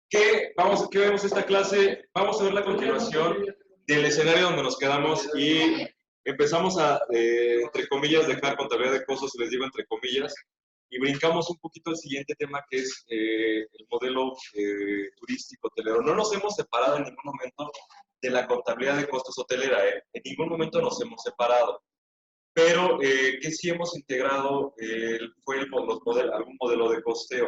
¿Qué vemos esta clase? Vamos a ver la continuación del escenario donde nos quedamos y empezamos a, entre comillas, dejar contabilidad de costos, les digo entre comillas, y brincamos un poquito al siguiente tema que es el modelo turístico hotelero. No nos hemos separado en ningún momento de la contabilidad de costos hotelera, en ningún momento nos hemos separado. Pero que sí hemos integrado fue algún modelo de costeo,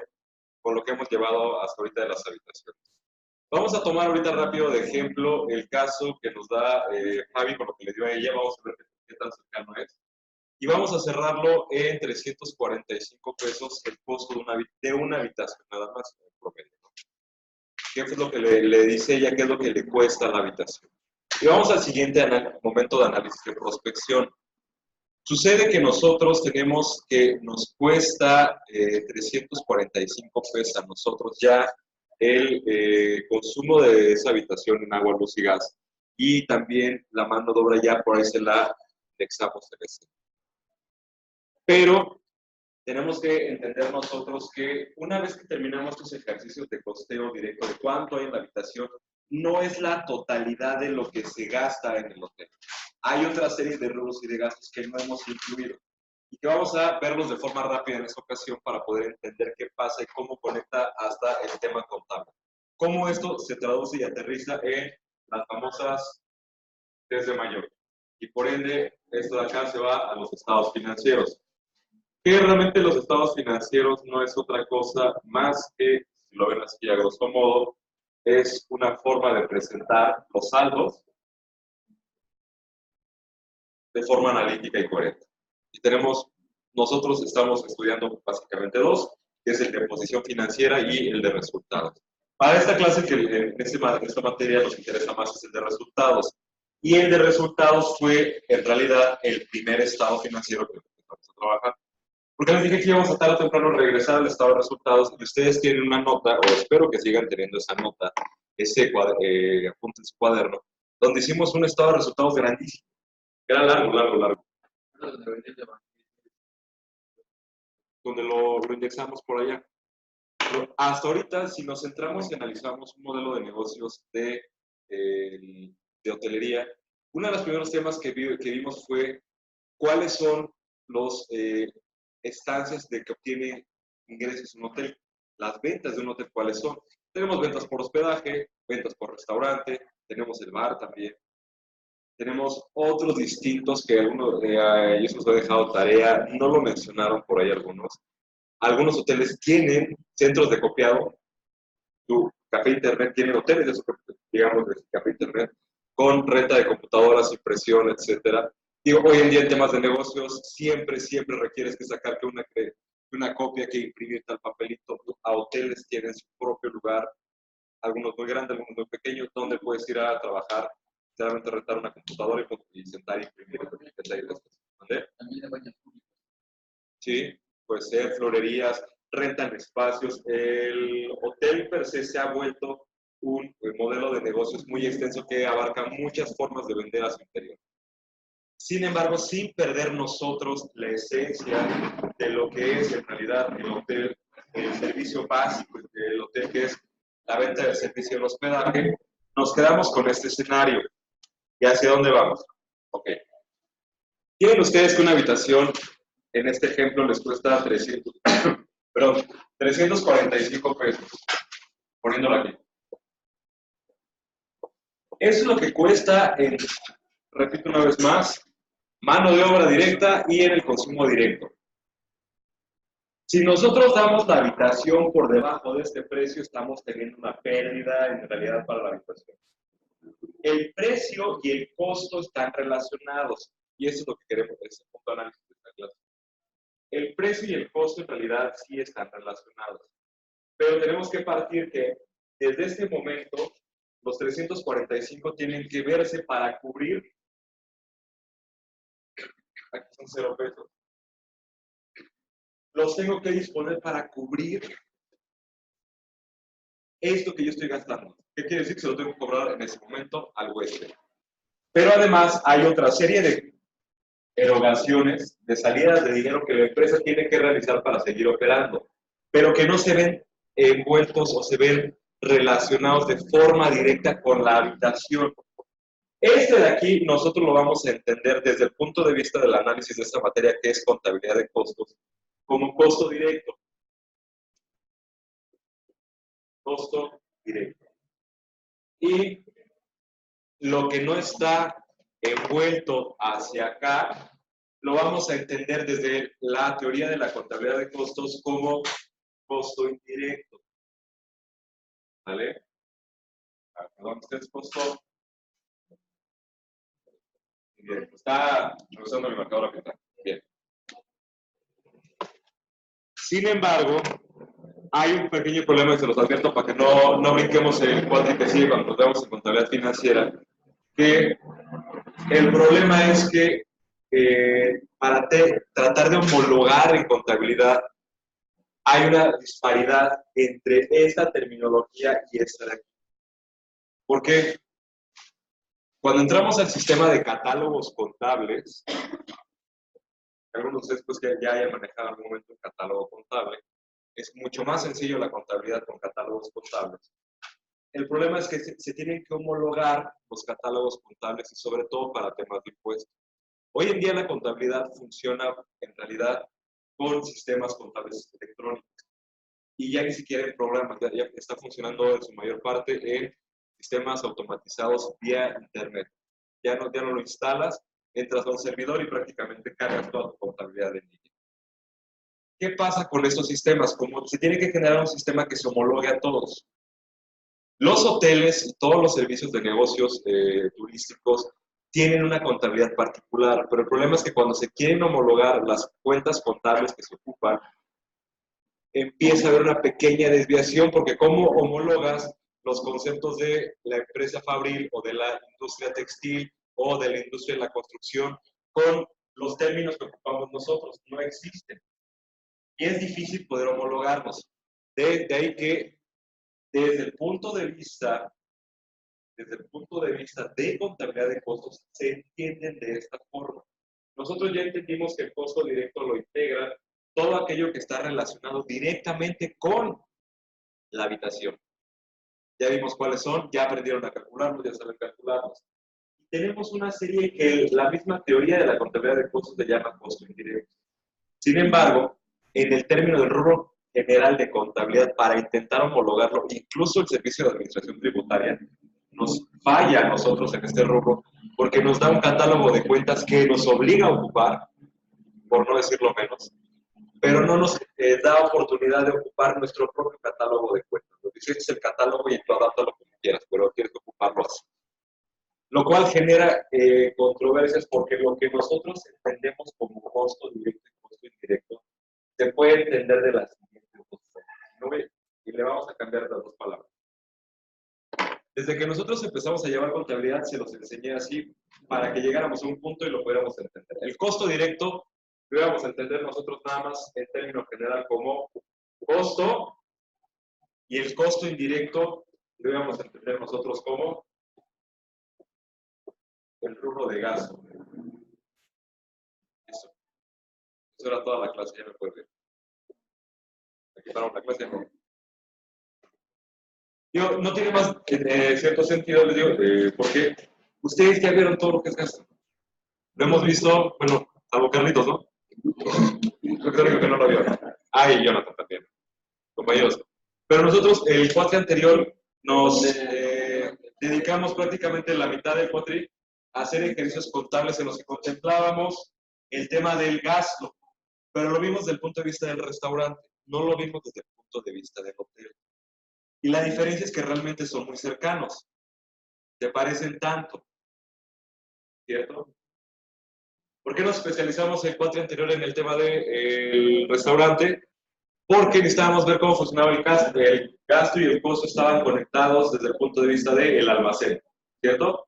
con lo que hemos llevado hasta ahorita de las habitaciones. Vamos a tomar ahorita rápido de ejemplo el caso que nos da Javi con lo que le dio a ella. Vamos a ver qué tan cercano es. Y vamos a cerrarlo en 345 pesos el costo de una habitación, nada más en promedio, ¿no? ¿Qué es lo que le dice ella? ¿Qué es lo que le cuesta la habitación? Y vamos al siguiente momento de análisis de prospección. Sucede que nosotros tenemos que nos cuesta 345 pesos a nosotros ya el consumo de esa habitación en agua, luz y gas. Y también la mano de obra ya por ahí se la indexamos en ese. Pero tenemos que entender nosotros que una vez que terminamos estos ejercicios de costeo directo de cuánto hay en la habitación, no es la totalidad de lo que se gasta en el hotel. Hay otra serie de rubros y de gastos que no hemos incluido y que vamos a verlos de forma rápida en esta ocasión para poder entender qué pasa y cómo conecta hasta el tema contable. Cómo esto se traduce y aterriza en las famosas T de mayor. Y por ende, esto de acá se va a los estados financieros. Que realmente los estados financieros no es otra cosa más que, si lo ven así a grosso modo, es una forma de presentar los saldos de forma analítica y coherente. Y nosotros estamos estudiando básicamente dos, que es el de posición financiera y el de resultados. Para esta clase, que en esta materia nos interesa más es el de resultados. Y el de resultados fue, en realidad, el primer estado financiero que empezamos a trabajar. Porque les dije que íbamos a tarde o temprano regresar al estado de resultados y ustedes tienen una nota, o espero que sigan teniendo esa nota, ese apunte en su cuaderno, donde hicimos un estado de resultados grandísimo. Era largo. Donde lo indexamos por allá. Pero hasta ahorita, si nos centramos y analizamos un modelo de negocios de hotelería, uno de los primeros temas que vimos fue cuáles son los estancias de que obtiene ingresos un hotel. Las ventas de un hotel, ¿cuáles son? Tenemos ventas por hospedaje, ventas por restaurante, tenemos el bar también. Tenemos otros distintos que algunos de ellos nos he dejado tarea, no lo mencionaron por ahí algunos. Algunos hoteles tienen centros de copiado, tu café internet, tienen hoteles de su, digamos, de café internet, con renta de computadoras, impresión, etcétera. Digo, hoy en día en temas de negocios siempre requieres que sacar una copia, que imprimir tal papelito. A hoteles tienen su propio lugar, algunos muy grandes, algunos muy pequeños, donde puedes ir a trabajar, solamente rentar una computadora y sentar y imprimir. También baños públicos. Sí, puede ser, florerías, rentan espacios. El hotel per se se ha vuelto un modelo de negocios muy extenso que abarca muchas formas de vender a su interior. Sin embargo, sin perder nosotros la esencia de lo que es en realidad el hotel, el servicio básico del hotel, que es la venta del servicio de hospedaje, nos quedamos con este escenario. ¿Y hacia dónde vamos? Ok. Tienen ustedes que una habitación, en este ejemplo, les cuesta 345 pesos, poniéndolo aquí. Eso es lo que cuesta, repito una vez más, mano de obra directa y en el consumo directo. Si nosotros damos la habitación por debajo de este precio, estamos teniendo una pérdida en realidad para la habitación. El precio y el costo están relacionados, y eso es lo que queremos, ese punto de análisis de esta clase. El precio y el costo en realidad sí están relacionados, pero tenemos que partir que desde este momento los 345 tienen que verse para cubrir, aquí son 0 pesos, los tengo que disponer para cubrir esto que yo estoy gastando. ¿Qué quiere decir? Que se lo tengo que cobrar en ese momento al huésped. Pero además hay otra serie de erogaciones, de salidas de dinero que la empresa tiene que realizar para seguir operando, pero que no se ven envueltos o se ven relacionados de forma directa con la habitación. Este de aquí nosotros lo vamos a entender desde el punto de vista del análisis de esta materia que es contabilidad de costos, como costo directo. Costo directo. Y lo que no está envuelto hacia acá, lo vamos a entender desde la teoría de la contabilidad de costos como costo indirecto. ¿Vale? Perdón, ustedes costo indirecto. Está usando mi marcador aquí. Está. Bien. Sin embargo, hay un pequeño problema y se los advierto para que no brinquemos el cuadro que sigue cuando nos vemos en contabilidad financiera, que el problema es que para tratar de homologar en contabilidad hay una disparidad entre esta terminología y esta de aquí. ¿Por qué? Cuando entramos al sistema de catálogos contables, algunos de ustedes pues, que ya hayan manejado en algún momento un catálogo contable, es mucho más sencillo la contabilidad con catálogos contables. El problema es que se tienen que homologar los catálogos contables y sobre todo para temas de impuestos. Hoy en día la contabilidad funciona en realidad con sistemas contables electrónicos y ya ni siquiera en programas, ya está funcionando en su mayor parte en sistemas automatizados vía internet. Ya no lo instalas, entras a un servidor y prácticamente cargas toda tu contabilidad en línea. ¿Qué pasa con estos sistemas? Como se tiene que generar un sistema que se homologue a todos. Los hoteles y todos los servicios de negocios turísticos tienen una contabilidad particular, pero el problema es que cuando se quieren homologar las cuentas contables que se ocupan, empieza a haber una pequeña desviación, porque ¿cómo homologas los conceptos de la empresa fabril o de la industria textil o de la industria de la construcción con los términos que ocupamos nosotros? No existen. Y es difícil poder homologarlos. De ahí que desde el punto de vista de contabilidad de costos, se entienden de esta forma. Nosotros ya entendimos que el costo directo lo integra todo aquello que está relacionado directamente con la habitación. Ya vimos cuáles son, ya aprendieron a calcularlos, ya saben calcularlos. Y tenemos una serie que la misma teoría de la contabilidad de costos se llama costo indirecto. Sin embargo, en el término del rubro general de contabilidad, para intentar homologarlo, incluso el Servicio de Administración Tributaria nos falla a nosotros en este rubro, porque nos da un catálogo de cuentas que nos obliga a ocupar, por no decirlo menos, pero no nos da oportunidad de ocupar nuestro propio catálogo de cuentas. Lo que es el catálogo y tú adáptalo como quieras, pero tienes que ocuparlo así. Lo cual genera controversias porque lo que nosotros entendemos como costo directo y costo indirecto se puede entender de la siguiente forma. Y le vamos a cambiar las dos palabras. Desde que nosotros empezamos a llevar contabilidad, se los enseñé así para que llegáramos a un punto y lo pudiéramos entender. El costo directo lo íbamos a entender nosotros nada más en términos general como costo, y el costo indirecto lo íbamos a entender nosotros como el rubro de gasto. Eso era toda la clase, ya me puede ver. Aquí para una clase no. No tiene más cierto sentido, les digo, porque ustedes ya vieron todo lo que es gasto. Lo hemos visto, bueno, salvo Carlitos, ¿no? Yo creo que no lo vio. Ah, y Jonathan también, compañeros. Pero nosotros, el cuatri anterior, nos dedicamos prácticamente la mitad del cuatri a hacer ejercicios contables en los que contemplábamos el tema del gasto, pero lo vimos desde el punto de vista del restaurante, no lo vimos desde el punto de vista del hotel. Y la diferencia es que realmente son muy cercanos, se parecen tanto, ¿cierto? ¿Por qué nos especializamos el cuatri anterior en el tema del restaurante? Porque necesitábamos ver cómo funcionaba el gasto y el costo estaban conectados desde el punto de vista del almacén, ¿cierto?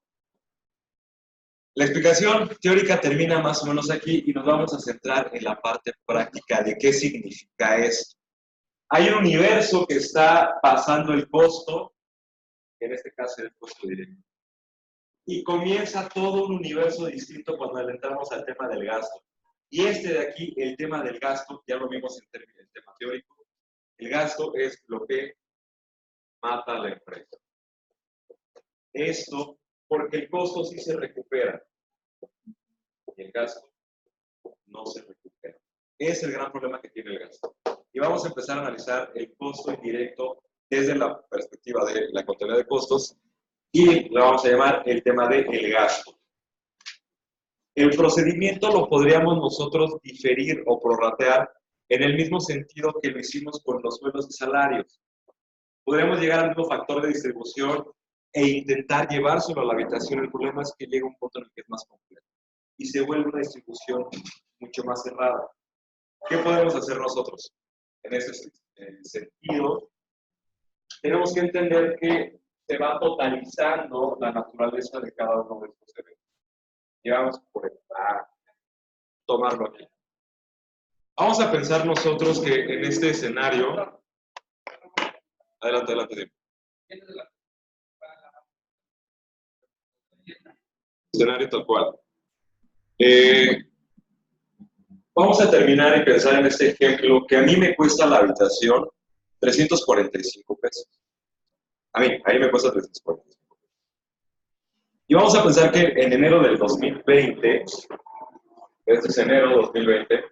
La explicación teórica termina más o menos aquí y nos vamos a centrar en la parte práctica de qué significa esto. Hay un universo que está pasando el costo, en este caso el costo directo. Y comienza todo un universo distinto cuando entramos al tema del gasto. Y este de aquí, el tema del gasto, ya lo vimos en el tema teórico, El gasto es lo que mata a la empresa. Esto porque el costo sí se recupera y el gasto no se recupera. Es el gran problema que tiene el gasto. Y vamos a empezar a analizar el costo indirecto desde la perspectiva de la contabilidad de costos y lo vamos a llamar el tema del gasto. El procedimiento lo podríamos nosotros diferir o prorratear en el mismo sentido que lo hicimos con los sueldos y salarios. Podríamos llegar al mismo factor de distribución e intentar llevárselo a la habitación. El problema es que llega un punto en el que es más complejo y se vuelve una distribución mucho más cerrada. ¿Qué podemos hacer nosotros? En ese sentido, tenemos que entender que se va totalizando la naturaleza de cada uno de estos eventos. Y vamos a tomarlo aquí. Vamos a pensar nosotros que en este escenario... Adelante, adelante. Escenario tal cual. Vamos a terminar y pensar en este ejemplo que a mí me cuesta la habitación 345 pesos. A mí me cuesta 345 pesos. Y vamos a pensar que en enero del 2020, este es enero de 2020,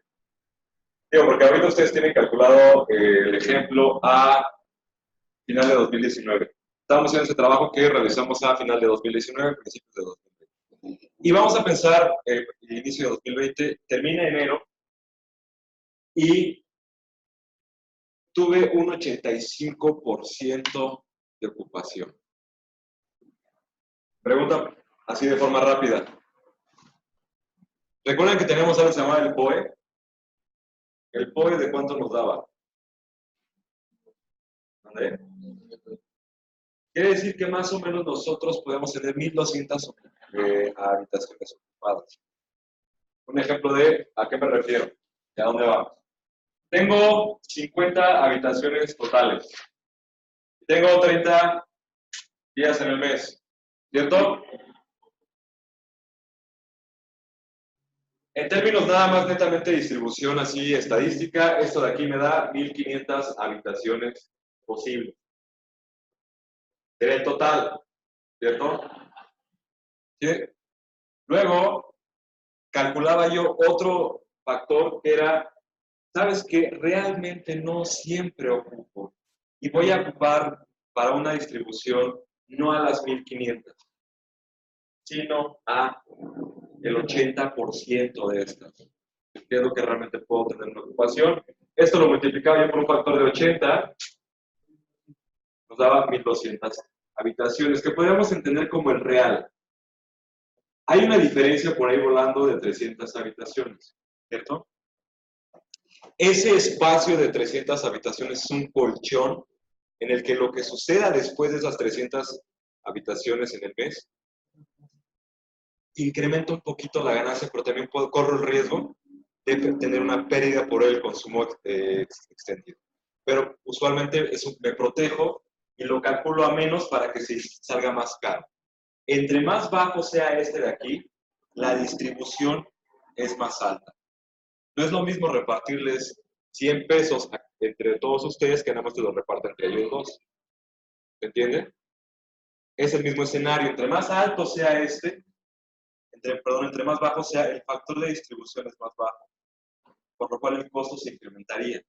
digo, porque ahorita ustedes tienen calculado el ejemplo a final de 2019. Estamos en ese trabajo que realizamos a final de 2019, principios de 2020. Y vamos a pensar, el inicio de 2020, termina enero, y tuve un 85% de ocupación. Pregunta así de forma rápida. ¿Recuerdan que teníamos algo que se llamaba el POE? ¿El POE de cuánto nos daba? ¿Dónde? Quiere decir que más o menos nosotros podemos tener 1,200 habitaciones ocupadas. Un ejemplo de ¿a qué me refiero? ¿Y a dónde vamos? Tengo 50 habitaciones totales. Tengo 30 días en el mes, ¿cierto? En términos nada más netamente de distribución así estadística, esto de aquí me da 1,500 habitaciones posibles. Sería el total, ¿cierto? ¿Sí? Luego, calculaba yo otro factor que era, ¿sabes qué? Realmente no siempre ocupo. Y voy a ocupar para una distribución no a las 1,500, sino a el 80% de estas. Que es lo que realmente puedo tener una ocupación. Esto lo multiplicaba yo por un factor de 80, nos daba 1,200 habitaciones, que podríamos entender como el real. Hay una diferencia por ahí volando de 300 habitaciones, ¿cierto? Ese espacio de 300 habitaciones es un colchón en el que lo que suceda después de esas 300 habitaciones en el mes incrementa un poquito la ganancia, pero también corro el riesgo de tener una pérdida por el consumo extendido. Pero usualmente eso me protejo y lo calculo a menos para que se salga más caro. Entre más bajo sea este de aquí, la distribución es más alta. No es lo mismo repartirles 100 pesos entre todos ustedes que nada más te lo reparten entre ellos dos. ¿Se entiende? Es el mismo escenario. Entre más alto sea este, entre más bajo sea, el factor de distribución es más bajo, por lo cual el costo se incrementaría.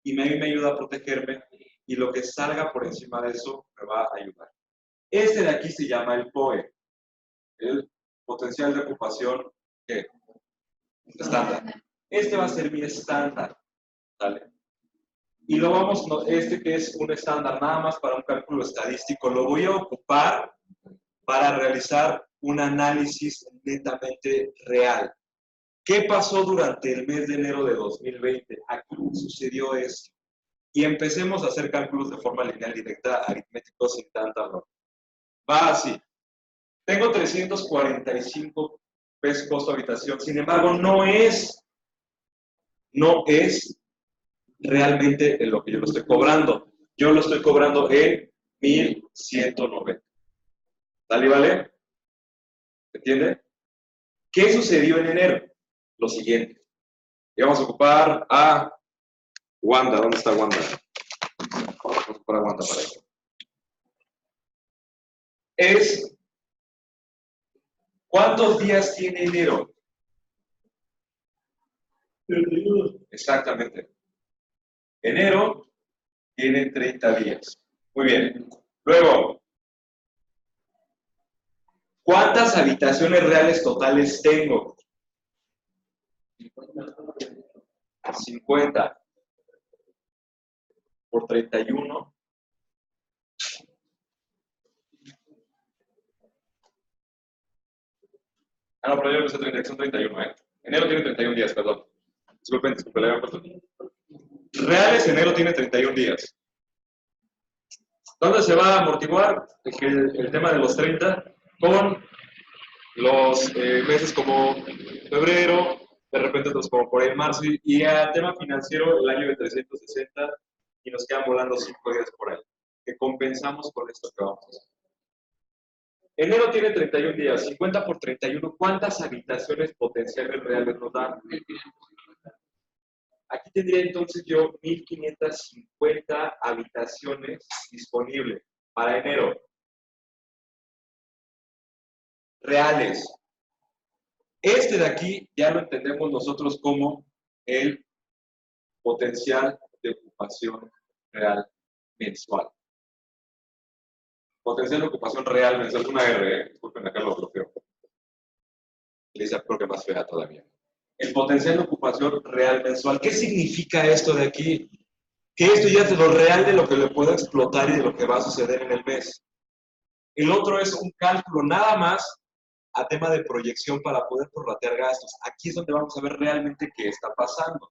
Y a mí me ayuda a protegerme y lo que salga por encima de eso me va a ayudar. Este de aquí se llama el POE, el potencial de ocupación estándar. Este va a ser mi estándar, ¿vale? Y lo vamos, este que es un estándar nada más para un cálculo estadístico, lo voy a ocupar para realizar un análisis netamente real. ¿Qué pasó durante el mes de enero de 2020? Aquí sucedió esto. Y empecemos a hacer cálculos de forma lineal directa, aritméticos sin tanta broma. Va así. Tengo 345 pesos costo habitación. Sin embargo, no es realmente en lo que yo lo estoy cobrando. Yo lo estoy cobrando en 1,190. ¿Vale, vale? ¿Entiende? ¿Qué sucedió en enero? Lo siguiente. Y vamos a ocupar a Wanda. ¿Dónde está Wanda? mejor aguanta para eso. Es, ¿cuántos días tiene enero? 31. Exactamente. Enero tiene 30 días. Muy bien. Luego, ¿cuántas habitaciones reales totales tengo? 50 por 31. Ah, no, pero yo pensé 30, son 31, ¿eh? Enero tiene 31 días, perdón. Disculpen, le había puesto. Reales, enero tiene 31 días. ¿Dónde se va a amortiguar el tema de los 30? Con los meses como febrero, de repente entonces como por ahí marzo, y al tema financiero el año de 360, y nos quedan volando 5 días por ahí, que compensamos con esto que vamos a hacer. Enero tiene 31 días, 50 por 31, ¿cuántas habitaciones potenciales reales nos dan? Aquí tendría entonces yo 1550 habitaciones disponibles para enero. Reales. Este de aquí ya lo entendemos nosotros como el potencial de ocupación real mensual. Potencial de ocupación real mensual, una R, disculpen, acá lo bloqueo. Le dice creo que más fea todavía. El potencial de ocupación real mensual. ¿Qué significa esto de aquí? Que esto ya es de lo real de lo que le puedo explotar y de lo que va a suceder en el mes. El otro es un cálculo nada más a tema de proyección para poder prorratear gastos. Aquí es donde vamos a ver realmente qué está pasando.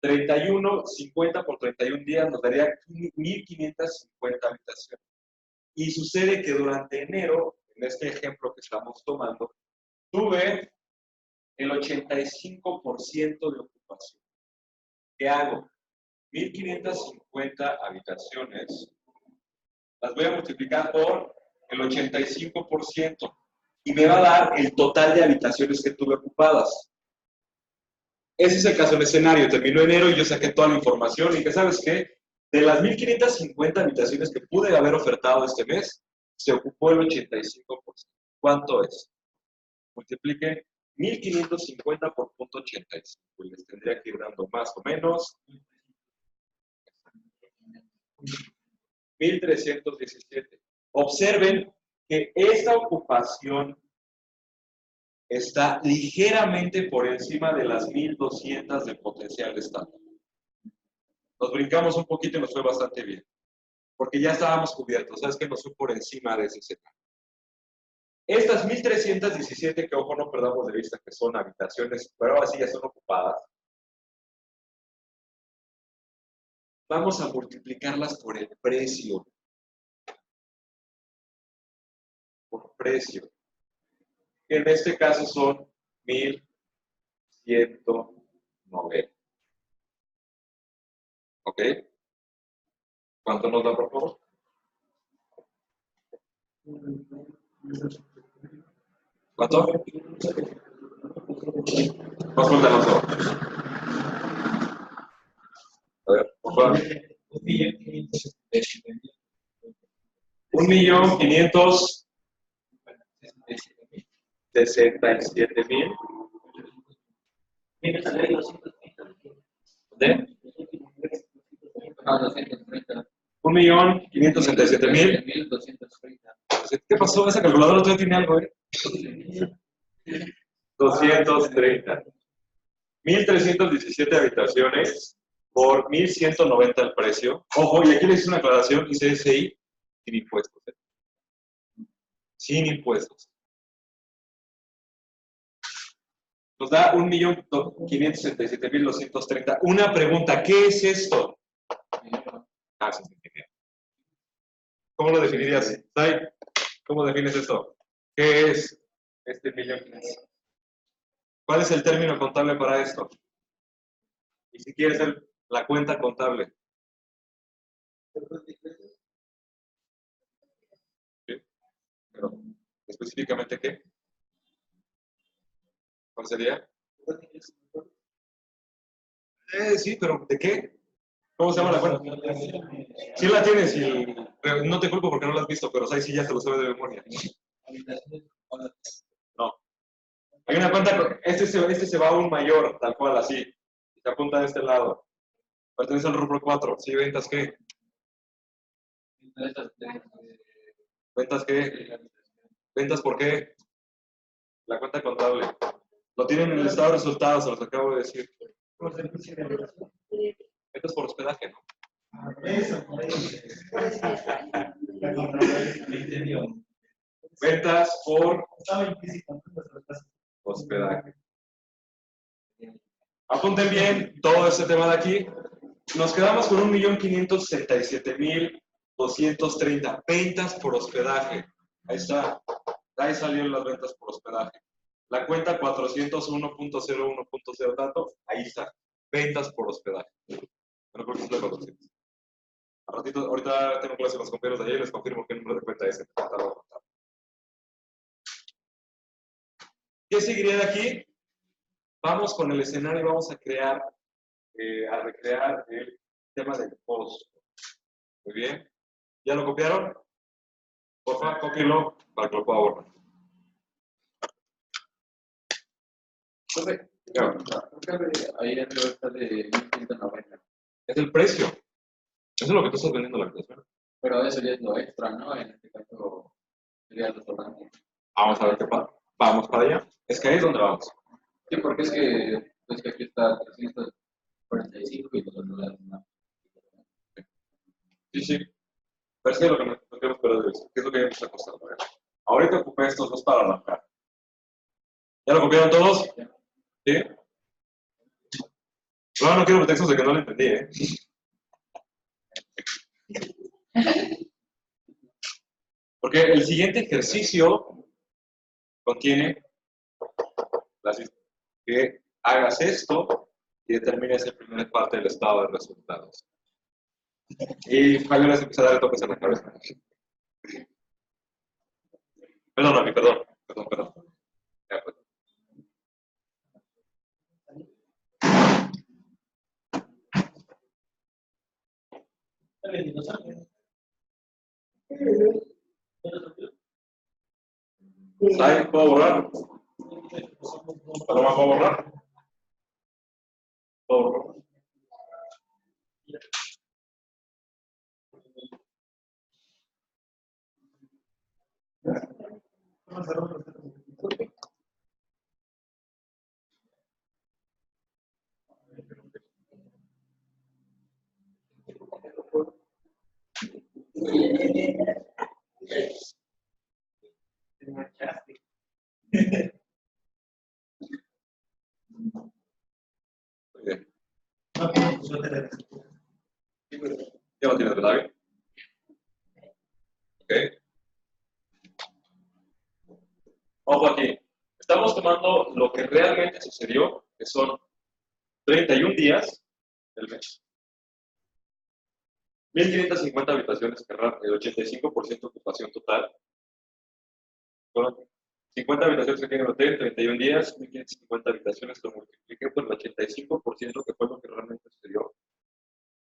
31, 50 por 31 días nos daría 1550 habitaciones. Y sucede que durante enero, en este ejemplo que estamos tomando, tuve el 85% de ocupación. ¿Qué hago? 1550 habitaciones, las voy a multiplicar por el 85% y me va a dar el total de habitaciones que tuve ocupadas. Ese es el caso del escenario. Terminó enero y yo saqué toda la información y que, ¿sabes qué? De las 1550 habitaciones que pude haber ofertado este mes, se ocupó el 85%. ¿Cuánto es? Multiplique 1550 por 0.85. Y les tendría que ir dando más o menos 1317. Observen que esta ocupación está ligeramente por encima de las 1200 de potencial de estándar. Nos brincamos un poquito y nos fue bastante bien, porque ya estábamos cubiertos. ¿Sabes qué? Nos fue por encima de ese escenario. Estas 1317, que ojo no perdamos de vista que son habitaciones, pero ahora sí ya son ocupadas, vamos a multiplicarlas por el precio. Por precio. Que en este caso son 1190. ¿Ok? ¿Cuánto nos da, por favor? ¿Cuánto? Vamos a contar nosotros. A ver, por favor. 1.567.000. ¿De? 1.567.000. ¿Qué pasó? Esa calculadora todavía tiene algo, ¿eh? 230. 1.317 habitaciones por 1.190 el precio. Ojo, y aquí les hice una aclaración, hice SI sin impuestos. Sin impuestos. Nos da 1.567.230. Una pregunta, ¿qué es esto? Ah, sí, ¿cómo lo definirías? ¿Sai? ¿Cómo defines esto? ¿Qué es este 1.500.000? ¿Cuál es el término contable para esto? Y si quieres la cuenta contable. ¿Sí? Pero, ¿específicamente qué? ¿Cuál sería? Sí, pero ¿de qué? ¿Cómo se llama la cuenta? Sí la tienes y no te culpo porque no la has visto, pero ahí sí ya te lo sabes de memoria. No. Hay una cuenta, este se va a un mayor, tal cual, así. Se apunta de este lado. Pertenece al rubro 4. ¿Sí? ¿Ventas qué? ¿Ventas qué? ¿Ventas por qué? La cuenta contable. Lo tienen en el estado de resultados, se los acabo de decir. Ventas por hospedaje, ¿no? Ventas por hospedaje. Apunten bien todo este tema de aquí. Nos quedamos con 1.567.230 ventas por hospedaje. Ahí está. Ahí salieron las ventas por hospedaje. La cuenta 401.01.0 dato, ahí está. Ventas por hospedaje. Bueno, creo que es la 400. A ratito, ahorita tengo clase con los compañeros de ayer y les confirmo qué número de cuenta es. ¿Qué seguiría de aquí? Vamos con el escenario y vamos a recrear el tema del costo. Muy bien. ¿Ya lo copiaron? Por favor, cópienlo para que lo pueda borrar. Ahí arriba está de 1.190. Es el precio. Eso es lo que tú estás vendiendo la empresa. Pero eso ya es lo extra, ¿no? En este caso sería el restaurante. Vamos a ver qué pasa. Vamos para allá. Es que ahí es donde vamos. Sí, porque es que aquí está 345 y los otros lados, ¿no? Sí, sí. Pero es que lo que nos queremos perder de eso. ¿Qué es lo que ya nos está costando? Ahorita ocupé estos dos para arrancar. ¿Ya lo copiaron todos? ¿Sí? No quiero pretextos de que no lo entendí, ¿eh? Porque el siguiente ejercicio contiene que hagas esto y determines la primera parte del estado de resultados. Y Javier les empieza a dar toques en la cabeza. Perdón. Ya, pues. ¿Ahí puedo borrar? ¿Paloma puedo borrar? ¿Puedo borrar? Bien. Ya lo tienes, ¿verdad? Ok. Ojo aquí. Estamos tomando lo que realmente sucedió, que son 31 días del mes. 1.550 habitaciones cerradas, el 85% de ocupación total. Fueron 50 habitaciones aquí en el hotel, 31 días, 1.550 habitaciones, lo multipliqué por el 85%, que fue lo que realmente sucedió.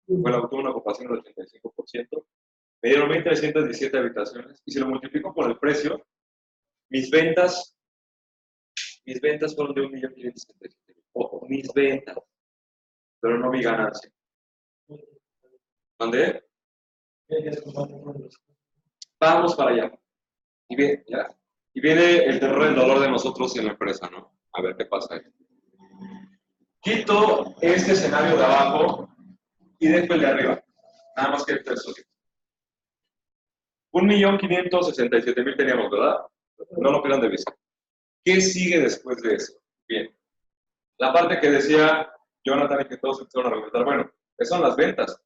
Tuvo una ocupación del 85%. Me dieron 1.317 habitaciones, y si lo multiplico por el precio, mis ventas fueron de 1.577.000. Ojo, mis ventas, pero no mi ganancia. ¿Dónde? Vamos para allá. Y viene el terror del dolor de nosotros en la empresa, ¿no? A ver qué pasa ahí. Quito este escenario de abajo y dejo el de arriba. Nada más que el precio. 1.567.000 teníamos, ¿verdad? No lo pierdan de vista. ¿Qué sigue después de eso? Bien. La parte que decía Jonathan y que todos empezaron a argumentar, bueno, ¿qué son las ventas?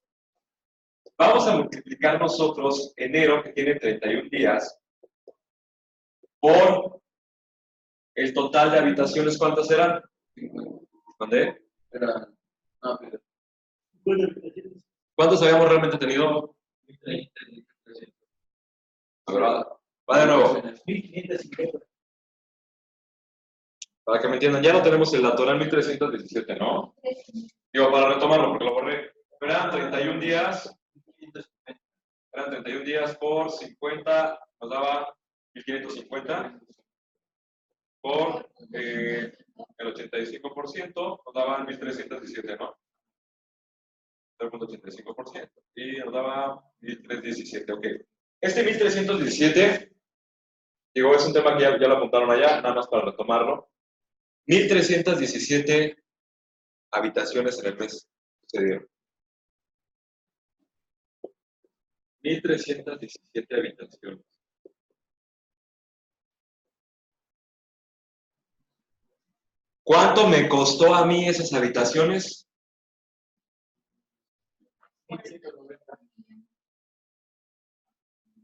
Vamos a multiplicar nosotros enero, que tiene 31 días, por el total de habitaciones. ¿Cuántas eran? ¿Dónde? ¿Cuántos habíamos realmente tenido? A ver, va de nuevo. Para que me entiendan, ya no tenemos el dato, era 1.317, ¿no? Digo, para retomarlo, porque lo borré. Era eran 31 días. Eran 31 días por 50, nos daba 1550. Por el 85%, nos daban 1317, ¿no? 0.85%. Y nos daba 1317, ok. Este 1317, digo, es un tema que ya lo apuntaron allá, nada más para retomarlo. 1317 habitaciones en el mes se dieron. 1317 habitaciones. ¿Cuánto me costó a mí esas habitaciones?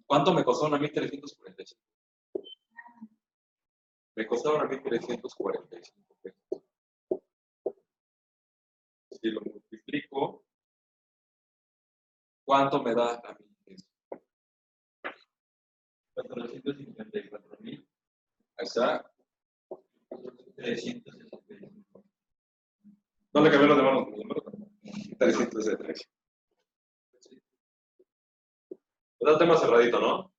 ¿Cuánto me costaron a mí 345? Me costaron a mí 345 pesos. Si lo multiplico, ¿cuánto me da a mí eso? 454,000. Ahí está. 365. No le cambié los demás números. 363. Es el tema cerradito, ¿no?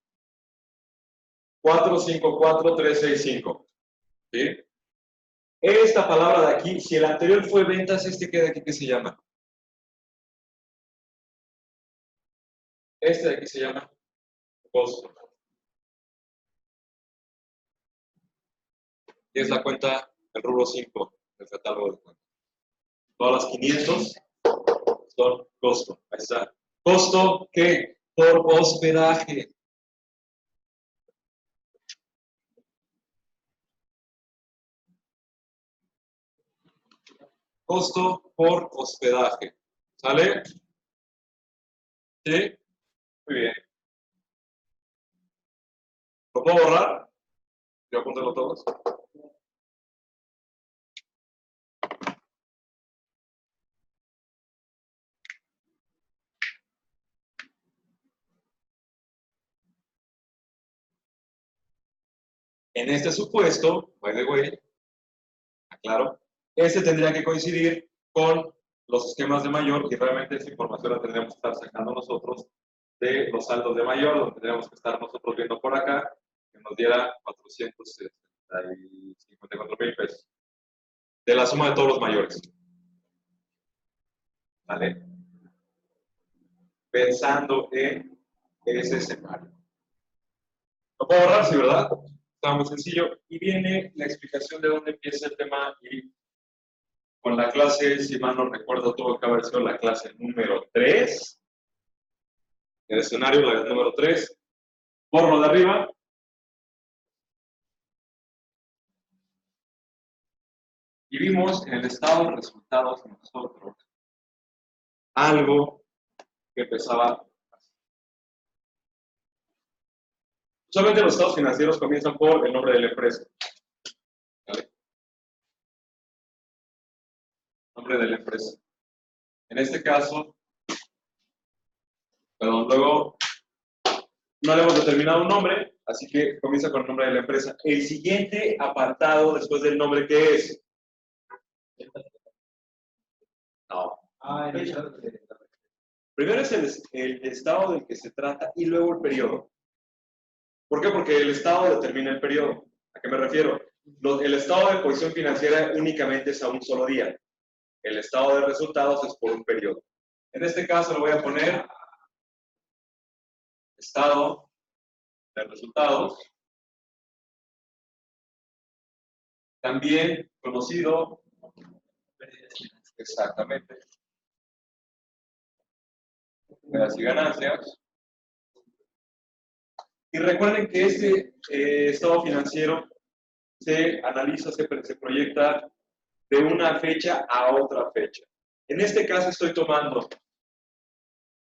454365. ¿Sí? Esta palabra de aquí, si el anterior fue ventas, este queda aquí, ¿qué se llama? Este de aquí se llama costo. Y es la cuenta, el rubro 5 del catálogo de cuentas. Todas las 500 son costo. Ahí está. ¿Costo qué? Por hospedaje. Costo por hospedaje. ¿Sale? ¿Sí? Muy bien. ¿Lo puedo borrar? Yo apúntalo todos. En este supuesto, by the way, aclaro, este tendría que coincidir con los esquemas de mayor y realmente esa información la tendríamos que estar sacando nosotros de los saldos de mayor, donde tendríamos que estar nosotros viendo por acá, que nos diera 454,000 pesos. De la suma de todos los mayores. ¿Vale? Pensando en ese escenario. Lo puedo borrar, sí, ¿verdad? Está muy sencillo. Y viene la explicación de dónde empieza el tema y con la clase, si mal no recuerdo, tuvo que haber sido la clase número 3. El escenario, la número 3. Por lo de arriba. Y vimos en el estado de resultados nosotros algo que empezaba así. Solamente los estados financieros comienzan por el nombre de la empresa. ¿Vale? Nombre de la empresa. En este caso, perdón, luego no le hemos determinado un nombre, así que comienza con el nombre de la empresa. El siguiente apartado después del nombre, ¿qué es? No. Primero es el estado del que se trata y luego el periodo. ¿Por qué? Porque el estado determina el periodo. ¿A qué me refiero? El estado de posición financiera únicamente es a un solo día. El estado de resultados es por un periodo. En este caso le voy a poner estado de resultados, también conocido exactamente pérdidas y ganancias. Y recuerden que este estado financiero se analiza, se proyecta de una fecha a otra fecha. En este caso estoy tomando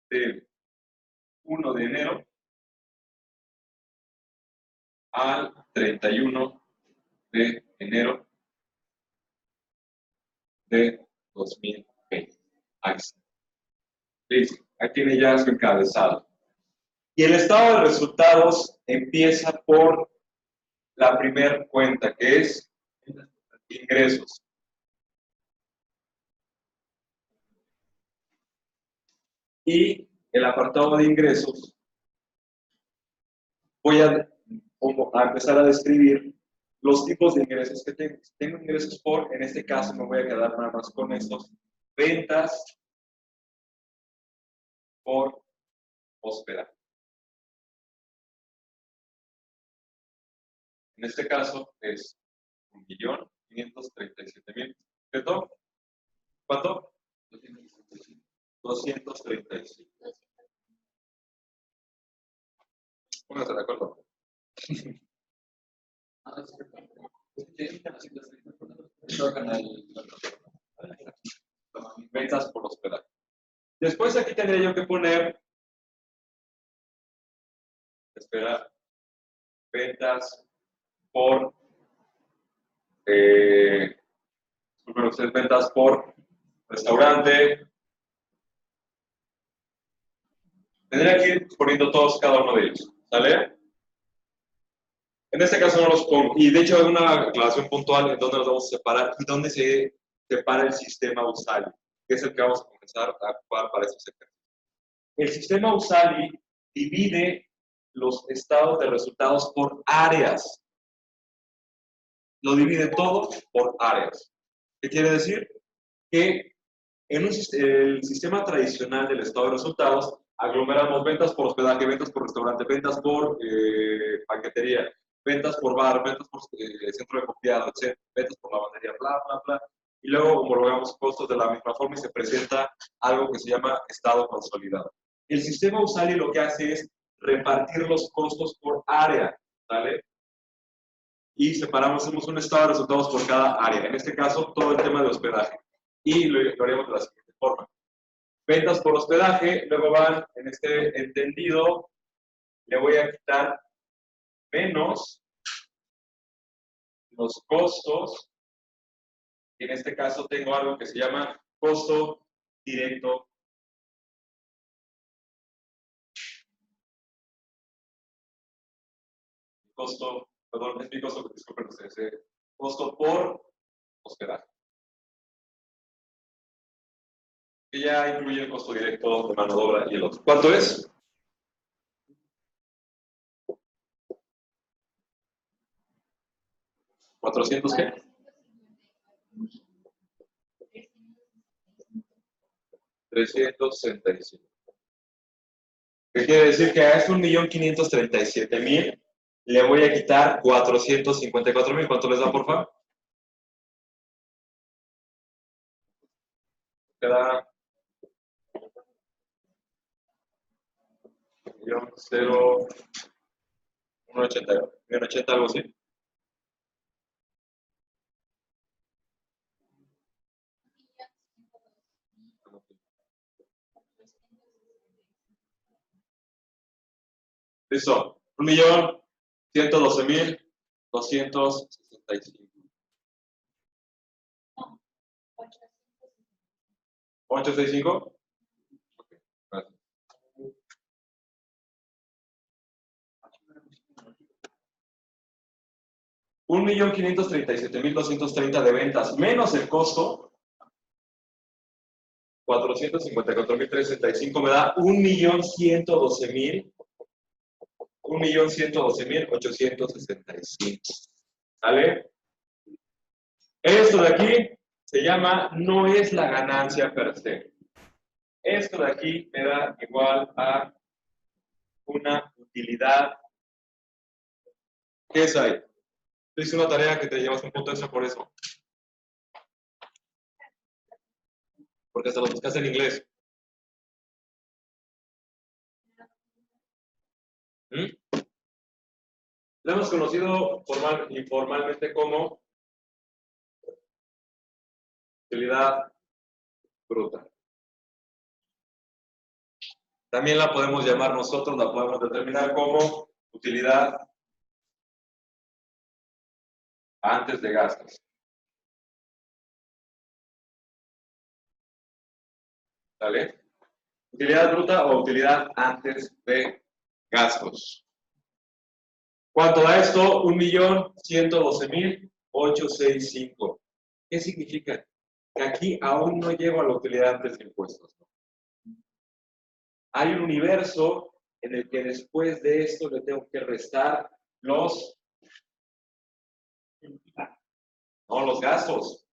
de 1 de enero al 31 de enero de 2020. Ahí está. Listo. Ahí tiene ya su encabezado. Y el estado de resultados empieza por la primera cuenta, que es ingresos. Y el apartado de ingresos, voy a empezar a describir los tipos de ingresos que tengo. Si tengo ingresos por, en este caso me voy a quedar nada más con estos, ventas por hospedaje. En este caso es 1.537.000. ¿Cierto? ¿Cuánto? 235. Pónganse de acuerdo. Ventas por hospedaje. Después aquí tendría yo que poner, ventas por, ventas por restaurante. Tendría que ir poniendo todos cada uno de ellos. ¿Sale? En este caso no los pongo. Y de hecho hay una aclaración puntual en dónde los vamos a separar y dónde se separa el sistema USALI, que es el que vamos a comenzar a ocupar para estos ejercicios. El sistema USALI divide los estados de resultados por áreas. Lo divide todo por áreas. ¿Qué quiere decir? Que en el sistema tradicional del estado de resultados aglomeramos ventas por hospedaje, ventas por restaurante, ventas por paquetería, ventas por bar, ventas por centro de copiado, etc., ventas por lavandería, bla, bla, bla. Y luego homologamos costos de la misma forma y se presenta algo que se llama estado consolidado. El sistema USALI lo que hace es repartir los costos por área, ¿vale? Y separamos, hacemos un estado de resultados por cada área. En este caso, todo el tema de hospedaje. Y lo haríamos de la siguiente forma. Ventas por hospedaje, luego van en este entendido, le voy a quitar menos los costos. Y en este caso tengo algo que se llama costo directo. Costo, perdón, es mi costo, disculpen ustedes, costo por hospedaje. Que ya incluye el costo directo de mano de obra y el otro. ¿Cuánto es? ¿400 qué? 365. ¿Qué quiere decir? Que a este 1.537.000 le voy a quitar 454.000. ¿Cuánto les da, por favor? Queda 1.80, algo así. Listo. 1.112.265. ¿865? Ok, gracias. 1.537.230 de ventas menos el costo, 454.365 me da 1.112.865. ¿Vale? Esto de aquí se llama, no es la ganancia per se. Esto de aquí me da igual a una utilidad. ¿Qué es ahí? Tú hice una tarea que te llevas un punto extra por eso. Porque hasta lo buscaste en inglés. Lo hemos conocido informalmente como utilidad bruta. También la podemos llamar nosotros, la podemos determinar como utilidad antes de gastos. ¿Vale? Utilidad bruta o utilidad antes de gastos. ¿Cuánto da esto? 1.112.865. ¿Qué significa? Que aquí aún no llego a la utilidad antes de impuestos. Hay un universo en el que después de esto le tengo que restar los gastos,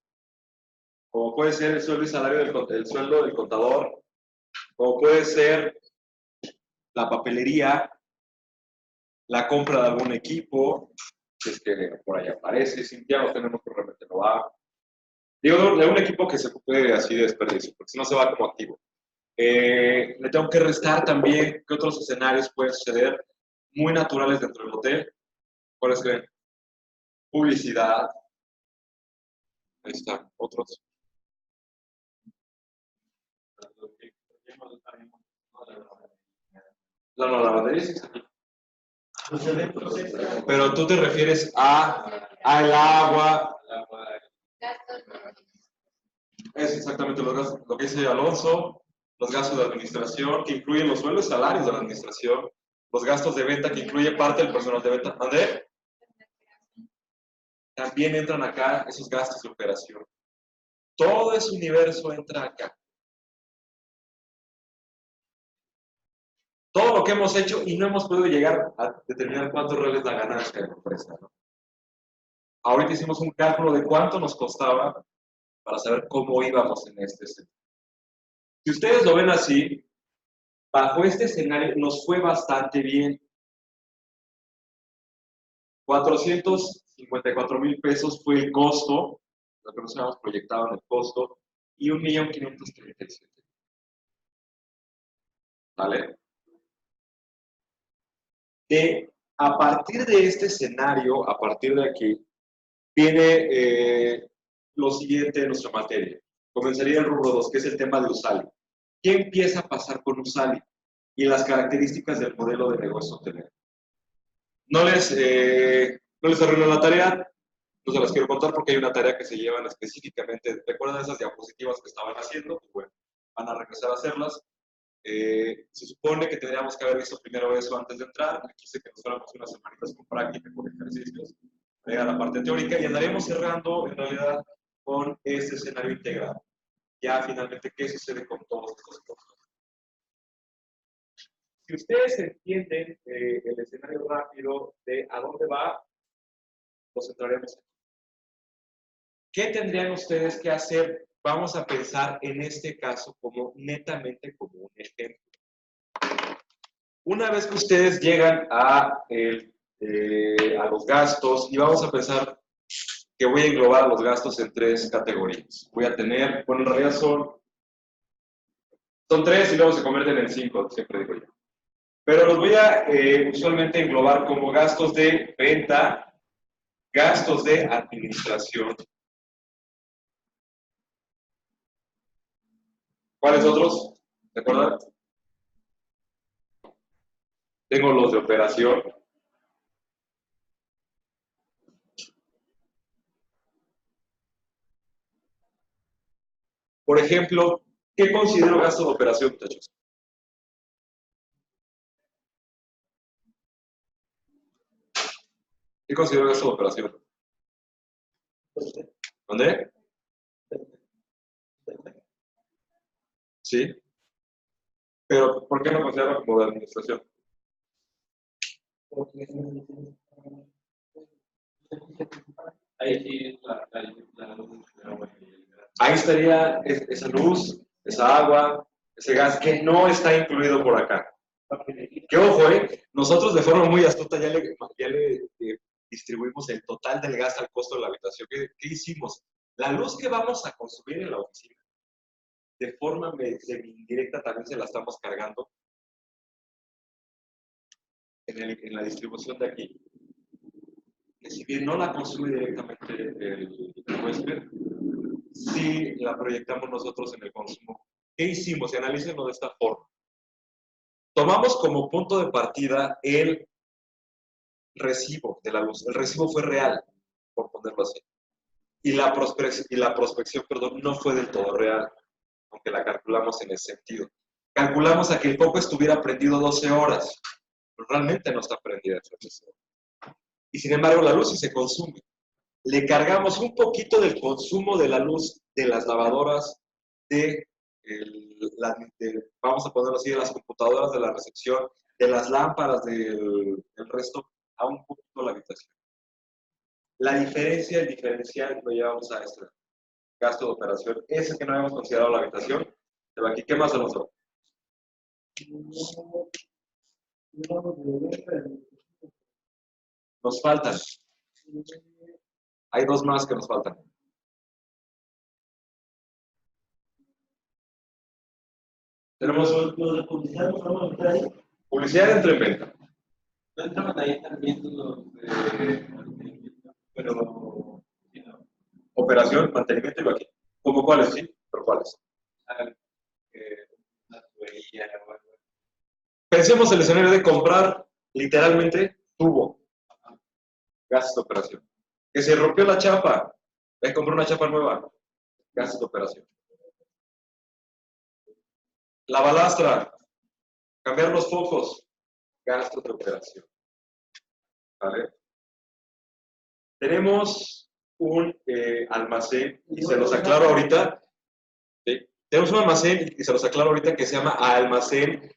como puede ser el sueldo y salario el sueldo del contador, como puede ser la papelería, la compra de algún equipo, si es que por ahí aparece, si ya lo tenemos, probablemente no va. Digo, de un equipo que se ocupe así de desperdicio, porque si no se va como activo. Le tengo que restar también qué otros escenarios pueden suceder muy naturales dentro del hotel. ¿Cuáles creen? Publicidad. Ahí está, otros. No, la lavandería sí está aquí. Pero tú te refieres al agua. Es exactamente lo que dice Alonso, los gastos de administración, que incluyen los sueldos y salarios de la administración, los gastos de venta, que incluye parte del personal de venta. ¿André? También entran acá esos gastos de operación. Todo ese universo entra acá. Todo lo que hemos hecho y no hemos podido llegar a determinar cuánto real es la ganancia de la empresa, ¿no? Ahorita hicimos un cálculo de cuánto nos costaba para saber cómo íbamos en este escenario. Si ustedes lo ven así, bajo este escenario nos fue bastante bien. 454,000 pesos fue el costo, lo que nos habíamos proyectado en el costo, y 1,537,000. ¿Vale? A partir de este escenario, a partir de aquí, viene lo siguiente de nuestra materia. Comenzaría el rubro 2, que es el tema de Usali. ¿Qué empieza a pasar con Usali? Y las características del modelo de negocio hotelero. No les arruino la tarea, no se las quiero contar porque hay una tarea que se llevan específicamente. ¿Recuerdan esas diapositivas que estaban haciendo? Pues bueno, van a regresar a hacerlas. Se supone que tendríamos que haber visto primero eso antes de entrar. Quise que nos fuéramos unas semanitas con práctica, con ejercicios, a la parte teórica y andaremos cerrando en realidad con este escenario integrado. Ya finalmente, ¿qué sucede con todos estos cosas? Si ustedes entienden el escenario rápido de a dónde va, los centraremos aquí. ¿Qué tendrían ustedes que hacer? Vamos a pensar en este caso como netamente como un ejemplo. Una vez que ustedes llegan a los gastos, y vamos a pensar que voy a englobar los gastos en 3 categorías. Voy a tener, bueno, en realidad son 3 y luego se convierten en 5, siempre digo yo. Pero los voy a usualmente englobar como gastos de venta, gastos de administración. ¿Cuáles otros? ¿Se acuerdan? Tengo los de operación. Por ejemplo, ¿qué considero gasto de operación, muchachos? ¿Qué considero gasto de operación? ¿Dónde? Sí. Pero, ¿por qué no considero como de administración? Ahí sí, la luz, Ahí estaría esa luz, esa agua, ese gas que no está incluido por acá. Que ojo, nosotros de forma muy astuta ya le distribuimos el total del gas al costo de la habitación. ¿Qué hicimos? La luz que vamos a consumir en la oficina, de forma indirecta también se la estamos cargando en la distribución de aquí. Que si bien no la consume directamente el huésped, sí la proyectamos nosotros en el consumo. ¿Qué hicimos? Y analícenlo de esta forma. Tomamos como punto de partida el recibo de la luz. El recibo fue real, por ponerlo así. Y la prospección, perdón, no fue del todo real, aunque la calculamos en ese sentido. Calculamos a que el foco estuviera prendido 12 horas, pero realmente no está prendida 12 horas. Y sin embargo, la luz sí se consume. Le cargamos un poquito del consumo de la luz de las lavadoras de vamos a ponerlo así, de las computadoras, de la recepción, de las lámparas, del resto, a un poquito la habitación. La diferencia, el diferencial, lo llevamos a este gasto de operación. Ese que no habíamos considerado la habitación, se va aquí. ¿Qué más se nos da? Nos faltan. Hay dos más que nos faltan. Tenemos publicidad entra en venta. No entraban ahí también los pero Operación, mantenimiento y lo aquí. ¿Cómo cuáles? Sí, pero cuáles. una tubería o algo. Pensemos el escenario de comprar literalmente tubo. Gastos de operación. Que se rompió la chapa. Compré una chapa nueva. Gastos de operación. La balastra. Cambiar los focos. Gastos de operación. ¿Vale? Tenemos un almacén, y se los aclaro ahorita. ¿Sí? Tenemos un almacén, y se los aclaro ahorita, que se llama almacén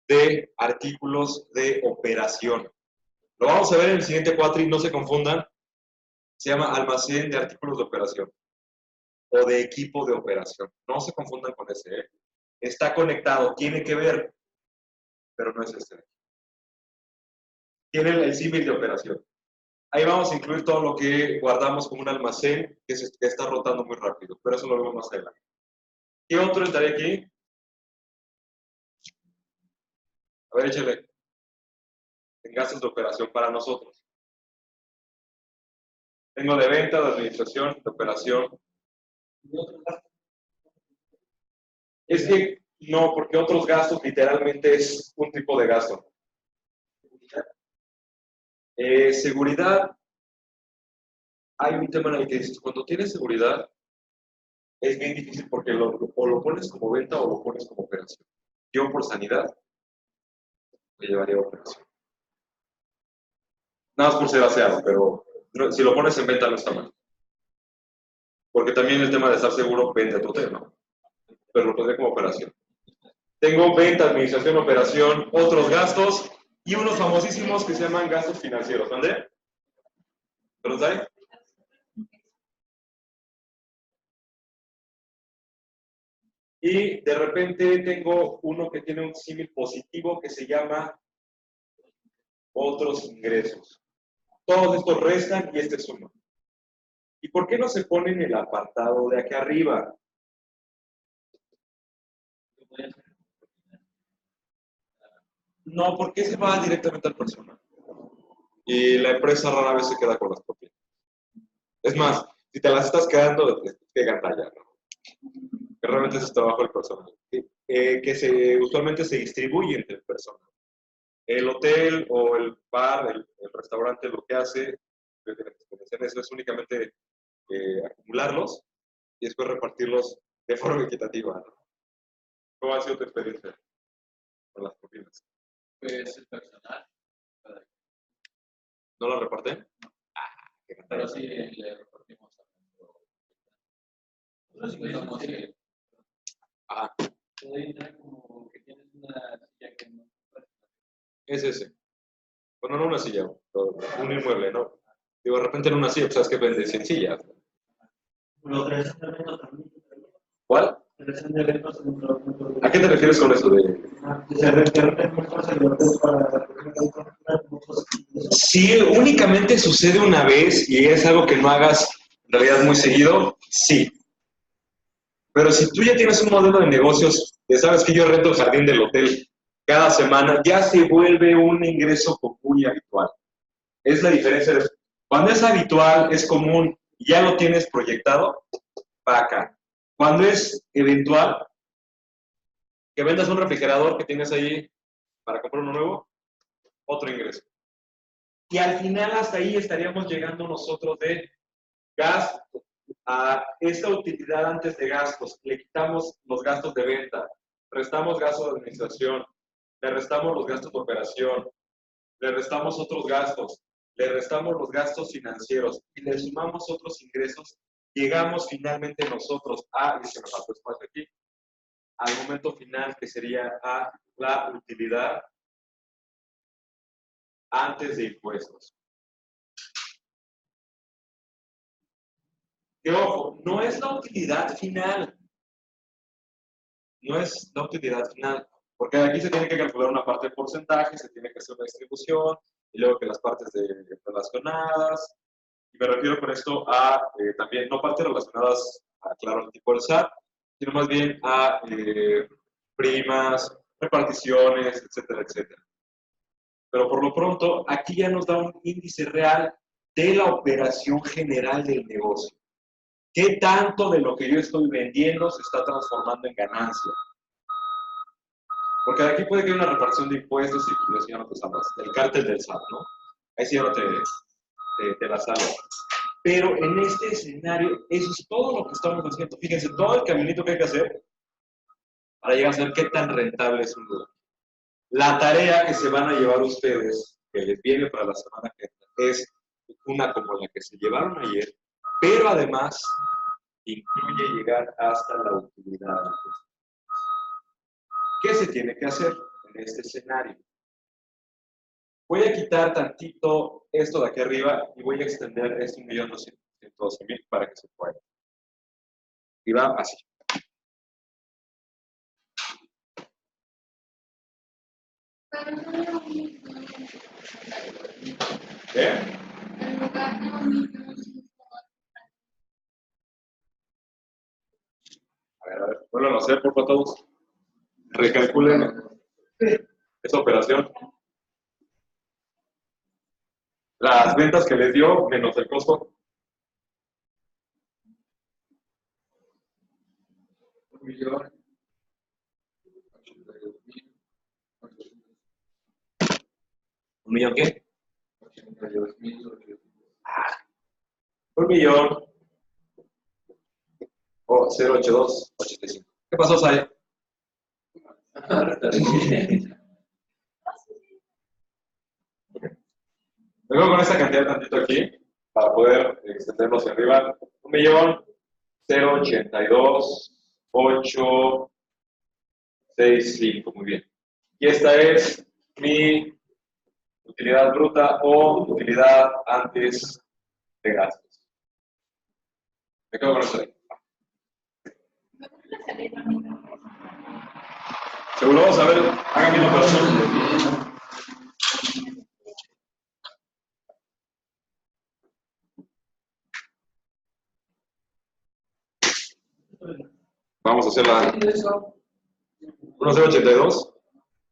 de artículos de operación. Lo vamos a ver en el siguiente cuatri, no se confundan. Se llama almacén de artículos de operación o de equipo de operación. No se confundan con ese. ¿eh? Está conectado, tiene que ver, pero no es este. Tiene el símil de operación. Ahí vamos a incluir todo lo que guardamos como un almacén que está rotando muy rápido, pero eso lo vemos más adelante. ¿Qué otro entraría aquí? A ver, échale. En gastos de operación para nosotros. Tengo de venta, de administración, de operación. Es que no, porque otros gastos literalmente es un tipo de gasto. Seguridad. Hay un tema en el que dices, cuando tienes seguridad, es bien difícil porque o lo pones como venta o lo pones como operación. Yo por sanidad me llevaría a operación. Nada más por ser aseado, pero si lo pones en venta no está mal. Porque también el tema de estar seguro vende a tu tema. Pero lo pondré como operación. Tengo venta, administración, operación, otros gastos y unos famosísimos que se llaman gastos financieros. ¿André? ¿Pero ahí? Y de repente tengo uno que tiene un símil positivo que se llama otros ingresos. Todos estos restan y este es uno. ¿Y por qué no se pone en el apartado de aquí arriba? No, porque se va directamente al personal. Y la empresa rara vez se queda con las propiedades. Es más, si te las estás quedando, que gandalla, ¿no? Que realmente ese es trabajo del personal. Que usualmente se distribuye entre el personal. El hotel o el bar, el restaurante, lo que hace, eso es únicamente acumularlos y después repartirlos de forma equitativa, ¿no? ¿Cómo ha sido tu experiencia con las propinas? Pues el personal. ¿No lo reparten? Pero sí le repartimos a nosotros. Ah, Como que tienes una silla que no. es ese. Bueno, no una silla, un inmueble, ¿no? Digo, de repente en una silla, pues sabes que vende 100 sillas. ¿Cuál? ¿A qué te refieres con eso de...? Si únicamente sucede una vez y es algo que no hagas en realidad muy seguido, sí. Pero si tú ya tienes un modelo de negocios, ya sabes que yo rento el jardín del hotel cada semana, ya se vuelve un ingreso muy habitual. Es la diferencia. Cuando es habitual, es común, y ya lo tienes proyectado, para acá. Cuando es eventual, que vendas un refrigerador que tienes ahí para comprar uno nuevo, otro ingreso. Y al final hasta ahí estaríamos llegando nosotros de gas a esta utilidad antes de gastos. Le quitamos los gastos de venta, restamos gastos de administración, le restamos los gastos de operación, le restamos otros gastos, le restamos los gastos financieros y le sumamos otros ingresos. Llegamos finalmente nosotros a, y se me faltó espacio aquí, al momento final, que sería a la utilidad antes de impuestos. Que ojo, no es la utilidad final. No es la utilidad final. Porque aquí se tiene que calcular una parte de porcentaje, se tiene que hacer una distribución, y luego que las partes relacionadas. Y me refiero con esto a también, no partes relacionadas a, claro, al tipo del SAT, sino más bien a primas, reparticiones, etcétera, etcétera. Pero por lo pronto, aquí ya nos da un índice real de la operación general del negocio. ¿Qué tanto de lo que yo estoy vendiendo se está transformando en ganancia? Porque de aquí puede que haya una repartición de impuestos y pues ya no te salvas. El cártel del SAT, ¿no? Ahí sí ya no te la salvas. Pero en este escenario, eso es todo lo que estamos haciendo. Fíjense, todo el caminito que hay que hacer para llegar a saber qué tan rentable es un lugar. La tarea que se van a llevar ustedes, que les viene para la semana que viene, es una como la que se llevaron ayer, pero además incluye llegar hasta la utilidad. ¿Qué se tiene que hacer en este escenario? Voy a quitar tantito esto de aquí arriba y voy a extender este 1.212.000 para que se pueda. Y va así. ¿Qué? A ver, vuelvan a hacer, por favor, todos. Recalculen esa operación. Las ventas que les dio menos el costo. 1.082.000. ¿Un millón qué? 82.000. 1.000.000. O 08285. ¿Qué pasó, Sai? Luego con esa cantidad tantito aquí, para poder extenderlo hacia arriba. 1.082.865. Muy bien. Y esta es mi utilidad bruta o utilidad antes de gastos. Me quedo con esto ahí. ¿Seguro? Vamos a ver, hagan bien la operación. Vamos a hacer la 1.082.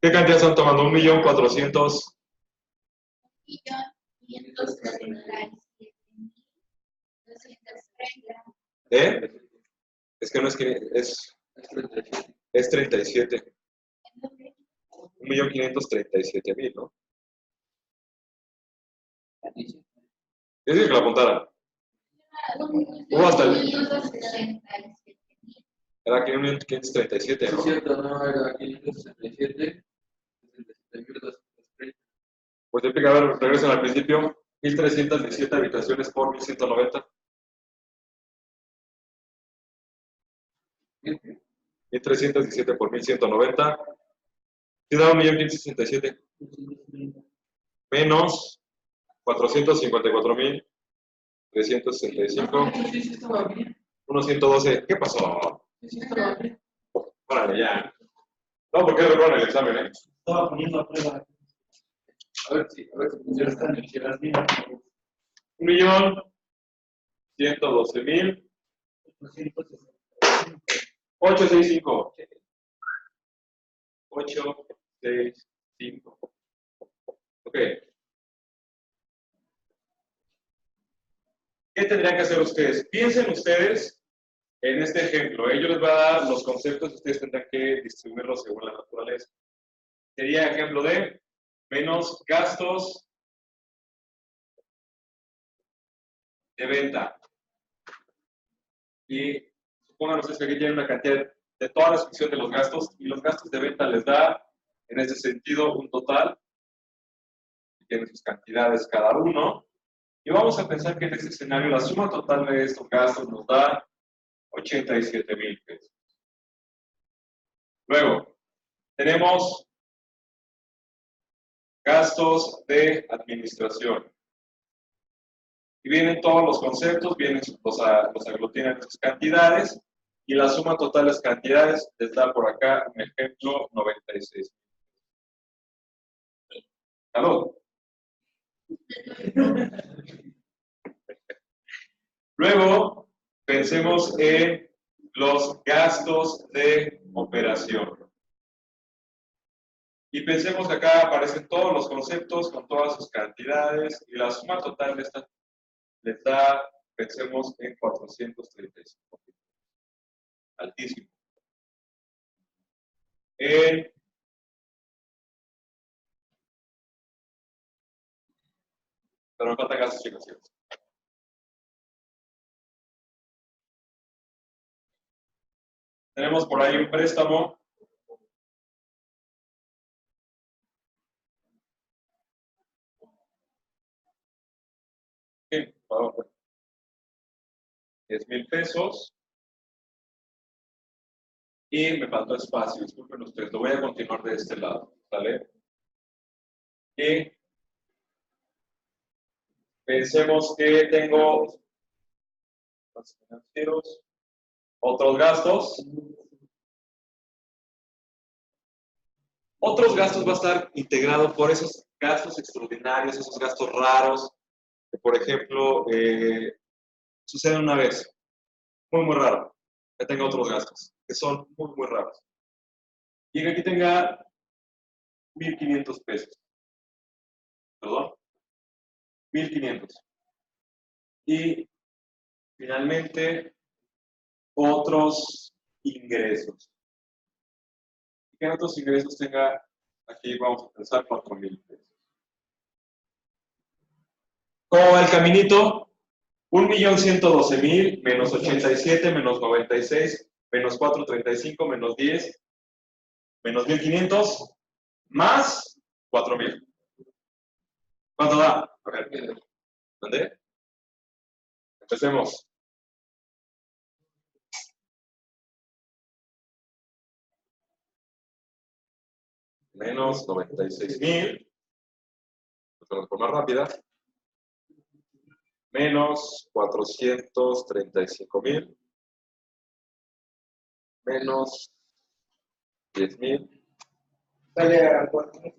¿Qué cantidad están tomando? 1.400.000. 1.537.230. ¿Eh? Es que no es que es 37. 1.537.000, ¿no? Es decir, que la apuntara. Hubo hasta el. Era 537, ¿no? Es cierto, no, era 567. Pues explica, a ver, regresan al principio. 1.317 habitaciones por 1.190. 1.317 por 1.190. ¿Sí da 1.567? Menos 454.365. 1.112. ¿Qué pasó? Órale, ya. No, porque reprobaron el examen, ¿eh? Estaba poniendo a prueba. A ver si funciona. 1.112.000. 865. 865. Ok. ¿Qué tendrían que hacer ustedes? Piensen ustedes en este ejemplo. Yo les voy a dar los conceptos y ustedes tendrán que distribuirlos según la naturaleza. Sería ejemplo de menos gastos de venta. Y supongan ustedes que aquí tienen una cantidad de toda la descripción de los gastos y los gastos de venta les da, en ese sentido, un total. Tienen sus cantidades cada uno. Y vamos a pensar que en este escenario la suma total de estos gastos nos da 87.000 pesos. Luego, tenemos gastos de administración. Y vienen todos los conceptos, vienen los aglutinan sus cantidades, y la suma total de las cantidades les da por acá un ejemplo 96. ¿Salud? Luego, pensemos en los gastos de operación. Y pensemos que acá aparecen todos los conceptos con todas sus cantidades y la suma total de estas les da, pensemos en 435. Altísimo. Pero me faltan gastos financieros. Tenemos por ahí un préstamo. ¿Qué? 10,000 pesos. Y me faltó espacio, disculpen ustedes, lo voy a continuar de este lado, ¿vale? Y pensemos que tengo gastos financieros, otros gastos. Otros gastos va a estar integrado por esos gastos extraordinarios, esos gastos raros, que por ejemplo suceden una vez, muy raro, que tenga otros gastos, que son muy raros. Y que aquí tenga 1,500 pesos. Perdón, 1,500. Y finalmente, otros ingresos. Y que otros ingresos tenga, aquí vamos a pensar 4,000 pesos. ¿Cómo va el caminito? 1,112,000 menos 87 menos 96 menos 435 menos 10 menos 1,500 más 4,000. ¿Cuánto da? A ver, ¿dónde? Empecemos. Menos 96,000. De forma rápida. Menos 435,000. Menos 10,000. Sale a 4,000.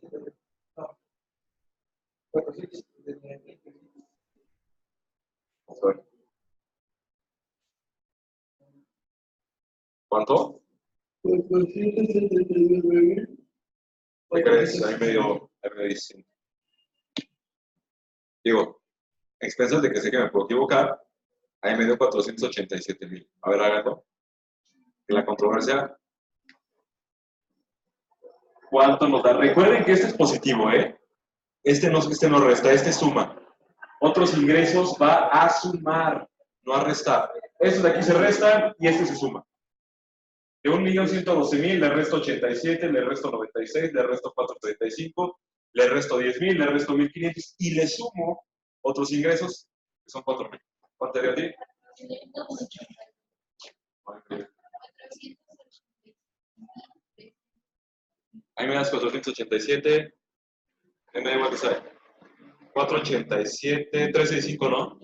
No. 400. ¿Cuánto? 479,000. ¿Qué crees? Ahí medio distinto. Digo, a expensas de que sé que me puedo equivocar, ahí me dio 487,000. A ver, háganlo. Que la controversia. ¿Cuánto nos da? Recuerden que este es positivo, ¿eh? Este no resta, este suma. Otros ingresos va a sumar, no a restar. Estos de aquí se restan y este se suma. De 1,112,000 le resto 87, le resto 96, le resto 435, le resto 10,000, le resto 1,500 y le sumo otros ingresos que son 4,000. ¿Cuánto te dio a ti? Ahí me das 487. Me da igual que sea. 487, 365, ¿no?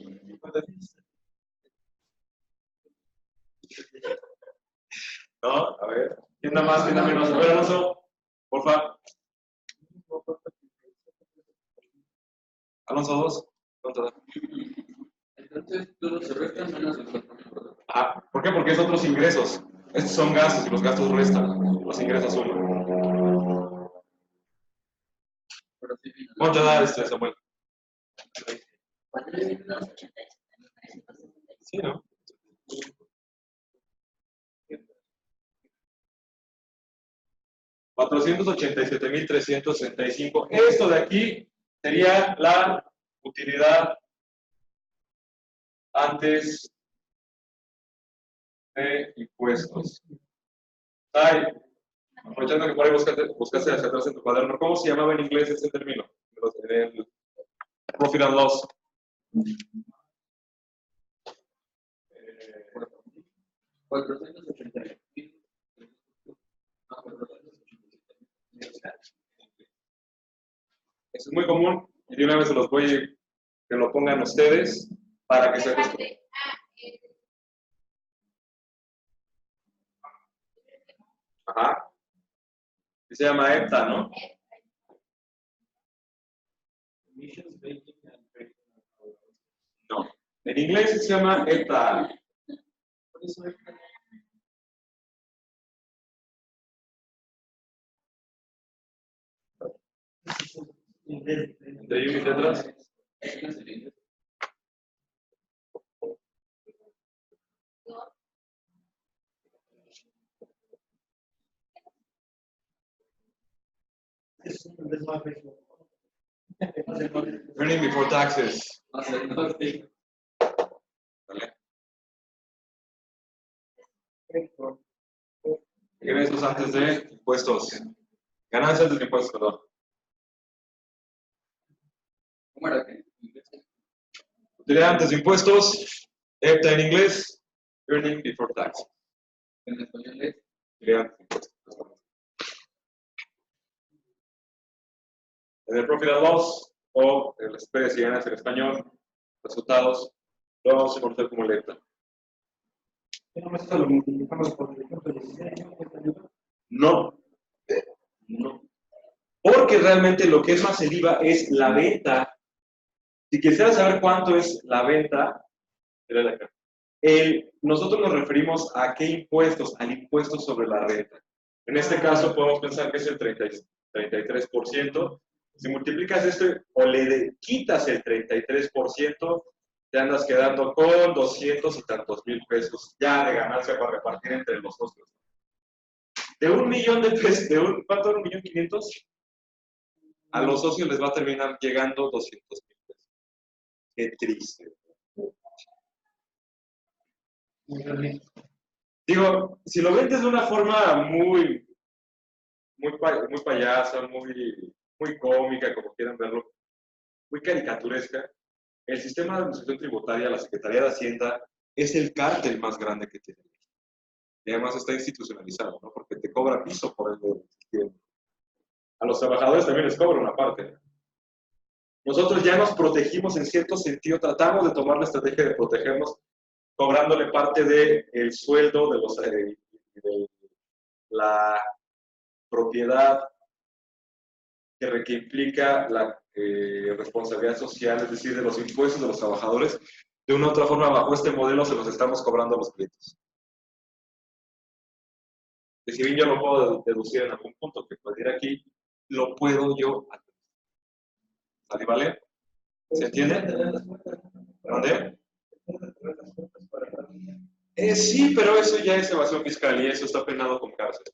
No, a ver. ¿Quién da más? ¿Quién da menos? A ver, Alonso, porfa. Alonso 2. ¿Cuánto da? Entonces, todos se restan menos el 4,000. Ah, ¿por qué? Porque es otros ingresos. Estos son gastos y los gastos restan. Los ingresos suman. ¿Cuánto da Samuel? Sí, ¿no? $487,365. Esto de aquí sería la utilidad antes de impuestos. Ay, aprovechando que por ahí buscaste hacia atrás en tu cuaderno, ¿cómo se llamaba en inglés ese término? El profit and loss. 480,000. Eso es muy común y de una vez se los voy a que lo pongan ustedes para que se acostumbren. Ajá. Y se llama EPTA, ¿no? No. En inglés se llama EPTA. ¿De unit detrás? Earning before taxes. ¿Vale? Ingresos antes de impuestos. Ganancias antes de impuestos, perdón. ¿Cómo era que? Utilidad antes de impuestos. EPTA en inglés. Earning before taxes. En español es. Utilidad antes de impuestos. En el profit and loss o el spread si ganas en español, resultados, lo vamos a conocer como el EPTA. No, no. Porque realmente lo que es más el IVA es la venta. Si quisieras saber cuánto es la venta, nosotros nos referimos a qué impuestos, al impuesto sobre la renta. En este caso podemos pensar que es el 33%. Si multiplicas esto o le quitas el 33%, te andas quedando con 200 y tantos mil pesos ya de ganancia para repartir entre los socios. De $1,000,000 de pesos, ¿cuánto era? ¿1,500,000? A los socios les va a terminar llegando 200,000 pesos. Qué triste. Digo, si lo vendes de una forma muy payasa, muy cómica, como quieran verlo, muy caricaturesca, el sistema de administración tributaria, la Secretaría de Hacienda, es el cártel más grande que tiene. Y además está institucionalizado, ¿no? Porque te cobra piso por el tiempo. A los trabajadores también les cobra una parte. Nosotros ya nos protegimos en cierto sentido, tratamos de tomar la estrategia de protegernos cobrándole parte del sueldo de la propiedad que implica la responsabilidad social, es decir, de los impuestos de los trabajadores. De una u otra forma, bajo este modelo se los estamos cobrando a los clientes. Que si bien yo lo puedo deducir en algún punto que puede ir aquí, lo puedo yo hacer. ¿Sale, vale? ¿Se entiende? ¿Dónde? Sí, pero eso ya es evasión fiscal y eso está penado con cárcel.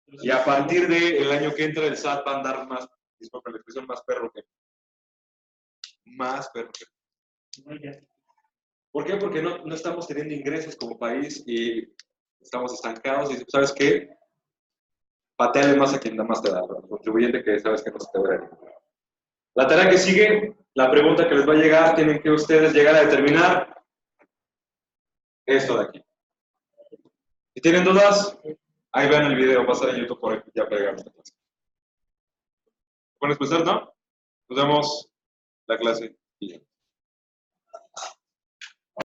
Y a partir del año que entra el SAT va a andar más, disculpen la expresión, más perro que. Más perro que. ¿Por qué? Porque no estamos teniendo ingresos como país y estamos estancados y ¿sabes qué? Pateale más a quien nada más te da, al contribuyente que sabes que no se te va. La tarea que sigue, la pregunta que les va a llegar, tienen que ustedes llegar a determinar esto de aquí. Si tienen dudas, ahí vean el video, va a estar en YouTube por ahí, ya pegamos la clase. ¿Pueden empezar, no? Nos vemos la clase.